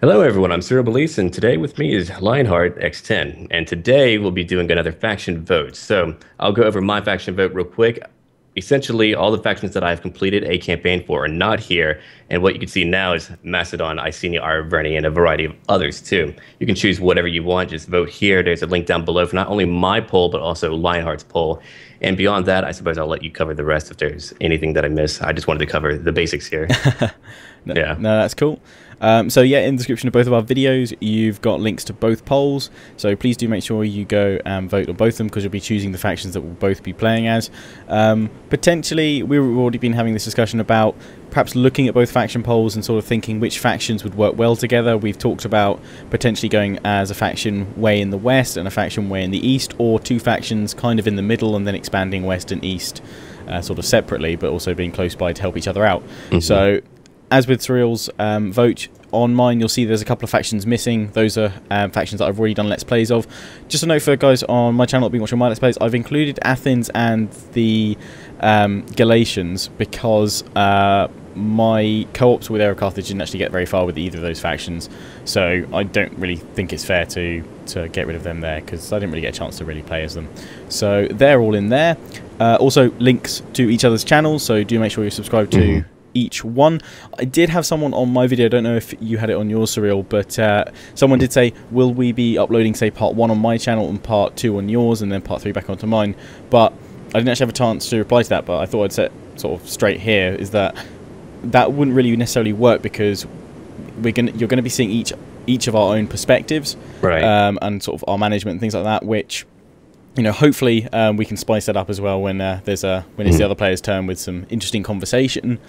Hello everyone, I'm Cyril Belize, and today with me is Lionheart X10. And today we'll be doing another faction vote. So I'll go over my faction vote real quick. Essentially, all the factions that I've completed a campaign for are not here. And what you can see now is Macedon, Icenia, Arverni, and a variety of others too. You can choose whatever you want, just vote here. There's a link down below for not only my poll, but also Lionheart's poll. And beyond that, I suppose I'll let you cover the rest if there's anything that I miss. I just wanted to cover the basics here. No, that's cool. So yeah, in the description of both of our videos, you've got links to both polls. So please do make sure you go and vote on both of them, because you'll be choosing the factions that we'll both be playing as. Potentially, we've already been having this discussion about perhaps looking at both faction polls and sort of thinking which factions would work well together. We've talked about potentially going as a faction way in the west and a faction way in the east, or two factions kind of in the middle and then expanding west and east sort of separately, but also being close by to help each other out. So as with Surreal's vote, on mine you'll see there's a couple of factions missing. Those are factions that I've already done Let's Plays of. Just a note for guys on my channel that have been watching my Let's Plays, I've included Athens and the Galatians because my co-ops with Air of Carthage didn't actually get very far with either of those factions. So I don't really think it's fair to get rid of them there, because I didn't really get a chance to really play as them. So they're all in there. Also links to each other's channels, so do make sure you're subscribed to each one. I did have someone on my video, I don't know if you had it on yours, Surreal, but someone did say, will we be uploading, say, part 1 on my channel and part 2 on yours and then part 3 back onto mine? But I didn't actually have a chance to reply to that, but I thought I'd set sort of straight here, is that wouldn't really necessarily work, because you're going to be seeing each of our own perspectives, right? And sort of our management and things like that, which, you know, hopefully we can spice that up as well when it's the other player's turn with some interesting conversation.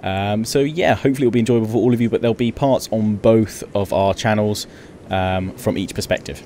So yeah, hopefully it'll be enjoyable for all of you, but there'll be parts on both of our channels from each perspective.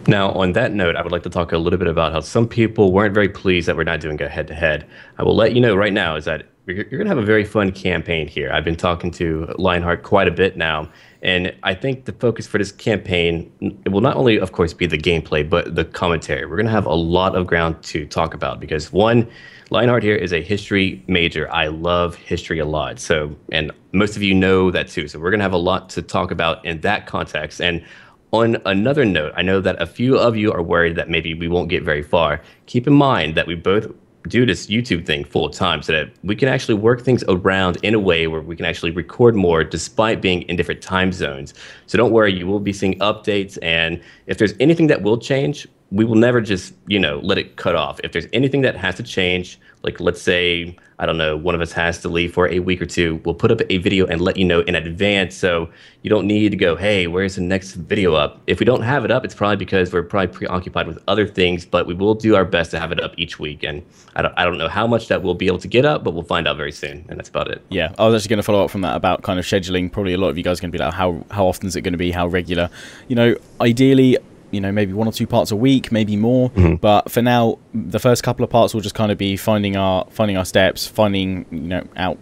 Now, on that note, I would like to talk a little bit about how some people weren't very pleased that we're not doing a head-to-head. I will let you know right now is that you're going to have a very fun campaign here. I've been talking to Lionheart quite a bit now, and I think the focus for this campaign, it will not only, of course, be the gameplay, but the commentary. We're going to have a lot of ground to talk about, because one, Lionheart here is a history major. I love history a lot. So, and most of you know that too. So we're going to have a lot to talk about in that context. And on another note, I know that a few of you are worried that maybe we won't get very far. Keep in mind that we both do this YouTube thing full time, so that we can actually work things around in a way where we can actually record more despite being in different time zones. So don't worry, you will be seeing updates, and if there's anything that will change, we will never just, you know, let it cut off. If there's anything that has to change, like let's say, I don't know, one of us has to leave for a week or two, we'll put up a video and let you know in advance, so you don't need to go, hey, where's the next video up? If we don't have it up, it's probably because we're probably preoccupied with other things, but we will do our best to have it up each week. And I don't know how much that we'll be able to get up, but we'll find out very soon, and that's about it. Yeah, I was actually going to follow up from that about kind of scheduling. Probably a lot of you guys are going to be like, how often is it going to be, how regular? You know, ideally, you know, maybe 1 or 2 parts a week, maybe more. But for now, the first couple of parts will just kind of be finding our steps, finding, you know, out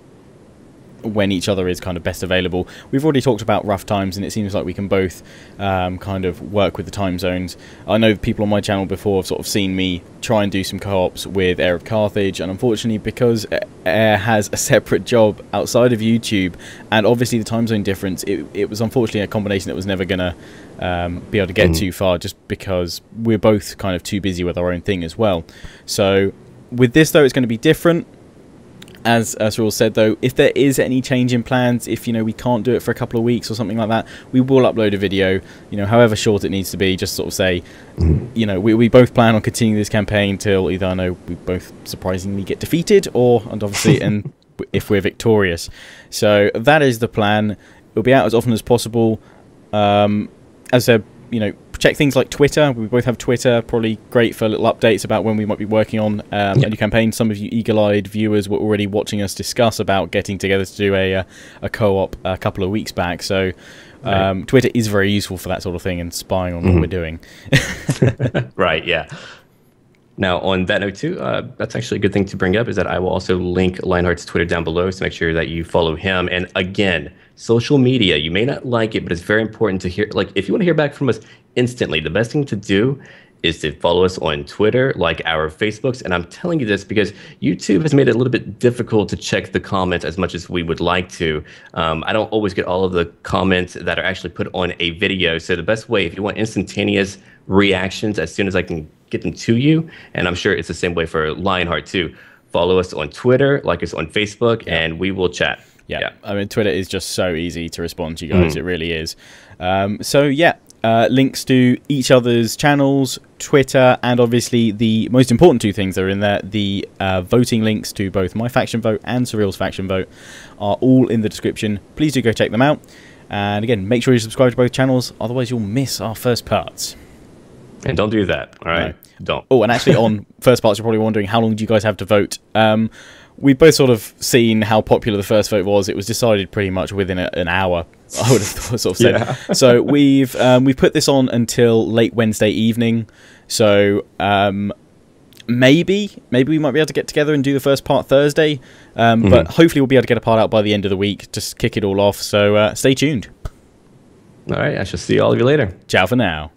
when each other is kind of best available. We've already talked about rough times, and it seems like we can both kind of work with the time zones. I know people on my channel before have sort of seen me try and do some co-ops with Air of Carthage, and unfortunately, because Air has a separate job outside of YouTube, and obviously the time zone difference, it was unfortunately a combination that was never going to be able to get too far, just because we're both kind of too busy with our own thing as well. So with this, though, it's going to be different. As Raul said, though, if there is any change in plans, if, you know, we can't do it for a couple of weeks or something like that, we will upload a video, you know, however short it needs to be, just sort of say, you know, we both plan on continuing this campaign till either, I know, we both surprisingly get defeated, or, and obviously, and if we're victorious. So that is the plan. It'll be out as often as possible. As I said, you know, check things like Twitter. We both have Twitter, probably great for little updates about when we might be working on a new campaign. Some of you eagle-eyed viewers were already watching us discuss about getting together to do a co-op a couple of weeks back. So Twitter is very useful for that sort of thing and spying on what we're doing. Right, yeah. Now, on that note, too, that's actually a good thing to bring up, is that I will also link Lionheart's Twitter down below, so make sure that you follow him. And again, social media, you may not like it, but it's very important to hear. Like, if you want to hear back from us instantly, the best thing to do is to follow us on Twitter, like our Facebooks. And I'm telling you this because YouTube has made it a little bit difficult to check the comments as much as we would like to. I don't always get all of the comments that are actually put on a video. So the best way, if you want instantaneous reactions as soon as I can get them to you, and I'm sure it's the same way for Lionheart too, follow us on Twitter, like us on Facebook, and we will chat. Yeah, I mean, Twitter is just so easy to respond to you guys. It really is. So yeah, links to each other's channels, Twitter, and obviously the most important two things that are in there, the voting links to both my faction vote and Surreal's faction vote, are all in the description. Please do go check them out. And again, make sure you subscribe to both channels, otherwise you'll miss our first parts. And don't do that, all right? No. Don't. Oh, and actually on first parts, you're probably wondering, how long do you guys have to vote? We've both sort of seen how popular the first vote was. It was decided pretty much within an hour, I would have sort of said. Yeah. So we've put this on until late Wednesday evening. So maybe we might be able to get together and do the first part Thursday. But hopefully we'll be able to get a part out by the end of the week, just kick it all off. So stay tuned. All right, I shall see all of you later. Ciao for now.